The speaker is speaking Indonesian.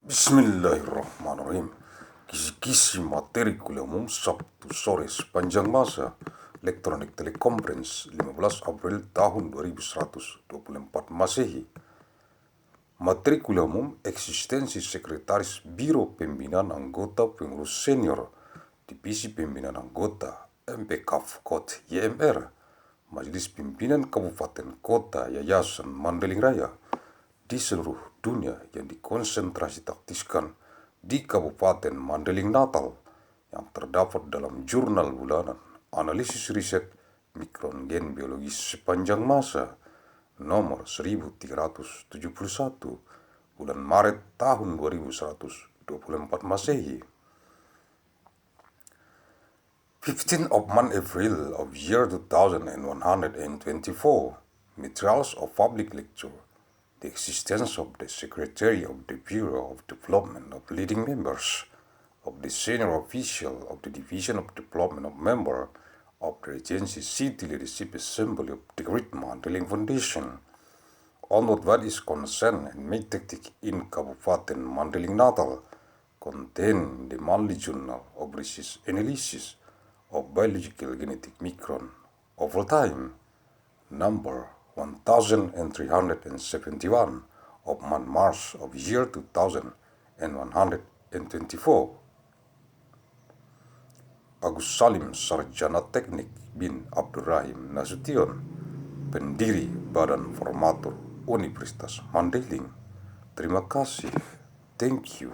Bismillahirrahmanirrahim. Kisi-kisi materi kuliah umum Sabtu sore sepanjang masa. Elektronik Teleconference 15 April tahun 2124 Masehi. Materi kuliah umum Eksistensi Sekretaris Biro Pembinaan Anggota Pengurus Senior Divisi Pimpinan Anggota MPKab Kota JBAR Majelis Pimpinan Kabupaten, Kota, Yayasan, Mandailing, Raya di seluruh dunia yang dikonsentrasitaktiskan di Kabupaten Mandailing, Natal yang terdapat dalam Jurnal, Bulanan, Analisis, Riset, Mikron, Biologis, Sepanjang, Masa nomor 1371 bulan Maret tahun 2124 Masehi. 15th of month April of year 2124. Materials of public lecture. The existence of the Secretary of the Biro of Development of leading members of the senior official of the Division of Development of member of the Agency City Leadership Assembly of the Great Mandailing Foundation on what is concerned and made tactic in Kabupaten Mandailing, Natal contain the monthly Journal of Riset Analysis of Biological Genetic Mikron over time number 1371 of month March of year 2124. Agus Salim Sarjana Teknik bin Abdurrahim Nasution, pendiri Badan Formatur Universitas Mandailing. Terima kasih. Thank you.